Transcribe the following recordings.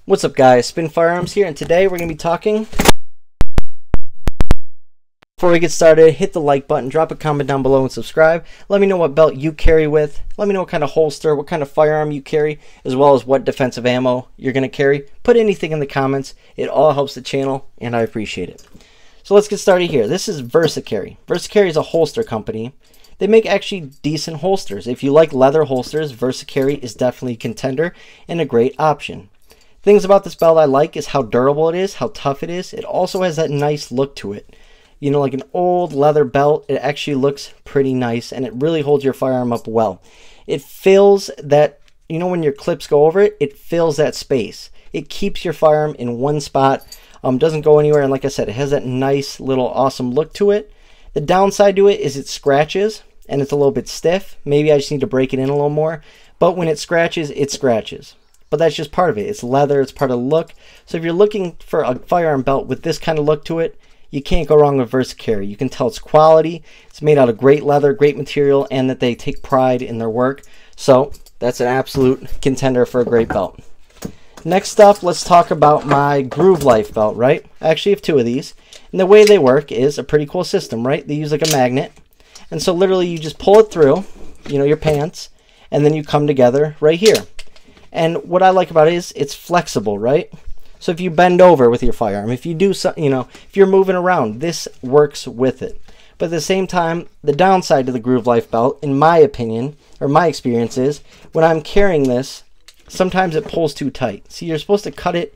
What's up guys, Spin Firearms here, and today we're going to be talking. Before we get started, hit the like button, drop a comment down below and subscribe. Let me know what belt you carry with. Let me know what kind of holster, what kind of firearm you carry, as well as what defensive ammo you're going to carry. Put anything in the comments. It all helps the channel and I appreciate it. So let's get started here. This is VersaCarry. VersaCarry is a holster company. They make actually decent holsters. If you like leather holsters, VersaCarry is definitely a contender and a great option. Things about this belt I like is how durable it is, how tough it is. It also has that nice look to it. You know, like an old leather belt, it actually looks pretty nice and it really holds your firearm up well. It fills that, you know, when your clips go over it, it fills that space. It keeps your firearm in one spot, doesn't go anywhere, and like I said, it has that nice little awesome look to it. The downside to it is it scratches and it's a little bit stiff. Maybe I just need to break it in a little more, but when it scratches, it scratches. But that's just part of it. It's leather, it's part of the look. So if you're looking for a firearm belt with this kind of look to it, you can't go wrong with VersaCarry. You can tell it's quality, it's made out of great leather, great material, and that they take pride in their work. So that's an absolute contender for a great belt. Next up, let's talk about my Groove Life belt, right? I actually have two of these. And the way they work is a pretty cool system, right? They use like a magnet. And so literally you just pull it through, you know, your pants, and then you come together right here. And what I like about it is it's flexible, right? So if you bend over with your firearm, if you do something, you know, if you're moving around, this works with it. But at the same time, the downside to the Groove Life belt, in my opinion, or my experience is, when I'm carrying this, sometimes it pulls too tight. See, you're supposed to cut it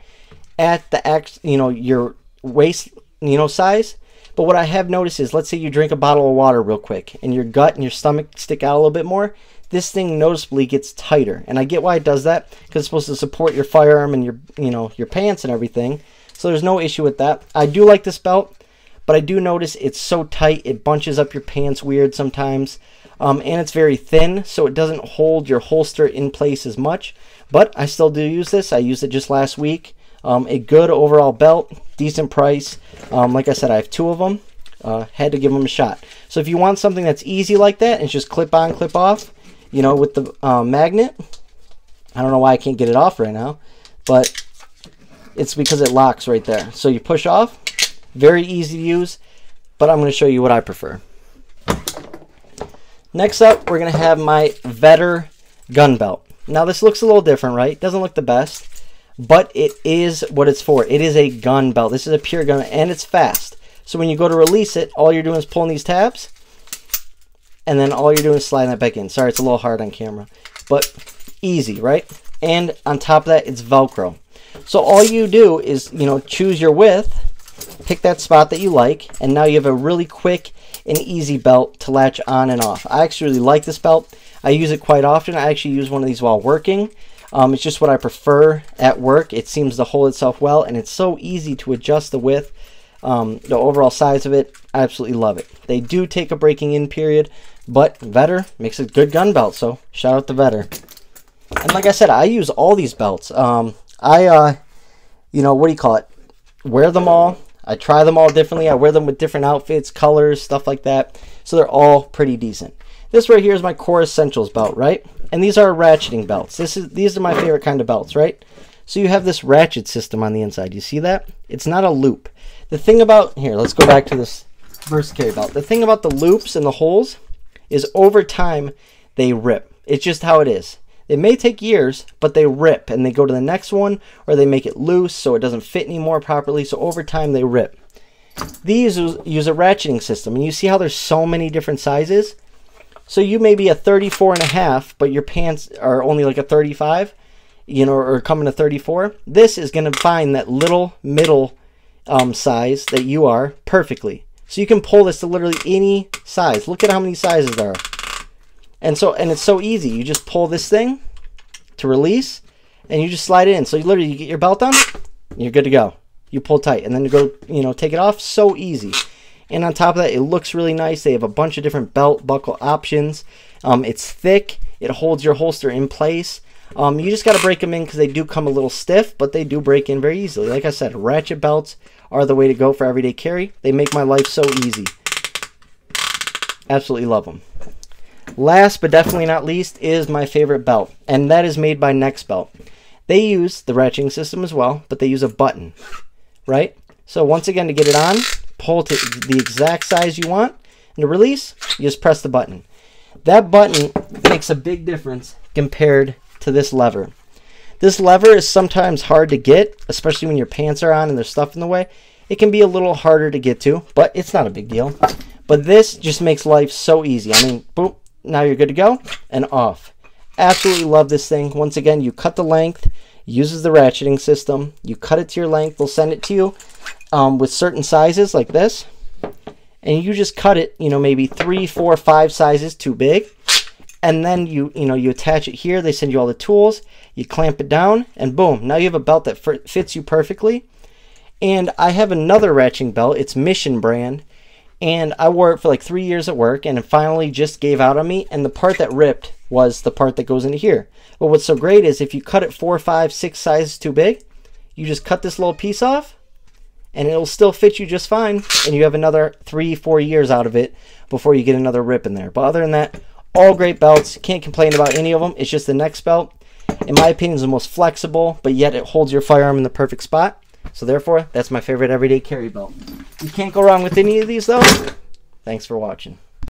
at the, you know, your waist, you know, size. But what I have noticed is, let's say you drink a bottle of water real quick, and your gut and your stomach stick out a little bit more. This thing noticeably gets tighter, and I get why it does that, because it's supposed to support your firearm and your, you know, your pants and everything. So there's no issue with that. I do like this belt, but I do notice it's so tight it bunches up your pants weird sometimes, and it's very thin, so it doesn't hold your holster in place as much. But I still do use this. I used it just last week. A good overall belt, decent price. Like I said, I have two of them. Had to give them a shot. So if you want something that's easy like that, and it's just clip on, clip off, you know, with the magnet. I don't know why I can't get it off right now, but it's because it locks right there. So you push off, very easy to use, but I'm going to show you what I prefer. Next up, we're going to have my Vetter gun belt. Now this looks a little different, right? Doesn't look the best, but it is what it's for. It is a gun belt. This is a pure gun, and it's fast. So when you go to release it, all you're doing is pulling these tabs, and then all you're doing is sliding that back in. Sorry, it's a little hard on camera, but easy, right? And on top of that, it's Velcro. So all you do is, you know, choose your width, pick that spot that you like, and now you have a really quick and easy belt to latch on and off. I actually really like this belt. I use it quite often. I actually use one of these while working. It's just what I prefer at work. It seems to hold itself well, and it's so easy to adjust the width. The overall size of it, I absolutely love it. They do take a breaking in period, but Vetter makes a good gun belt, so shout out to Vetter. And like I said, I use all these belts. You know, what do you call it? Wear them all. I try them all differently. I wear them with different outfits, colors, stuff like that. So they're all pretty decent. This right here is my Core Essentials belt, right? And these are ratcheting belts. These are my favorite kind of belts, right? So you have this ratchet system on the inside. You see that? It's not a loop. The thing about, here, let's go back to this VersaCarry belt. The thing about the loops and the holes is over time they rip. It's just how it is. It may take years, but they rip and they go to the next one, or they make it loose so it doesn't fit anymore properly. So over time they rip. These use a ratcheting system, and you see how there's so many different sizes. So you may be a 34.5, but your pants are only like a 35, you know, or coming to 34. This is going to find that little middle size that you are perfectly. So you can pull this to literally any size. Look at how many sizes there are. And it's so easy. You just pull this thing to release, and you just slide it in. So you literally get your belt on, and you're good to go. You pull tight, and then you go, you know, take it off. So easy. And on top of that, it looks really nice. They have a bunch of different belt buckle options. It's thick. It holds your holster in place. You just got to break them in because they do come a little stiff, but they do break in very easily. Like I said, ratchet belts are the way to go for everyday carry. They make my life so easy. Absolutely love them. Last but definitely not least is my favorite belt, and that is made by Next Belt. They use the ratcheting system as well, but they use a button, right? So once again, to get it on, pull to the exact size you want, and to release, you just press the button. That button makes a big difference compared to this lever. This lever is sometimes hard to get, especially when your pants are on and there's stuff in the way. It can be a little harder to get to, but it's not a big deal. But this just makes life so easy. I mean, boom, now you're good to go and off. Absolutely love this thing. Once again, you cut the length, uses the ratcheting system. You cut it to your length. They'll send it to you with certain sizes like this. And you just cut it, you know, maybe 3, 4, 5 sizes too big. And then you attach it here. They send you all the tools. You clamp it down and boom, now you have a belt that fits you perfectly. And I have another ratcheting belt. It's Mission brand. And I wore it for like 3 years at work, and it finally just gave out on me. And the part that ripped was the part that goes into here. But what's so great is if you cut it 4, 5, 6 sizes too big, you just cut this little piece off, and it'll still fit you just fine. And you have another 3, 4 years out of it before you get another rip in there. But other than that, all great belts. Can't complain about any of them. It's just the next belt, in my opinion, is the most flexible, but yet it holds your firearm in the perfect spot. So therefore, that's my favorite everyday carry belt. You can't go wrong with any of these though. Thanks for watching.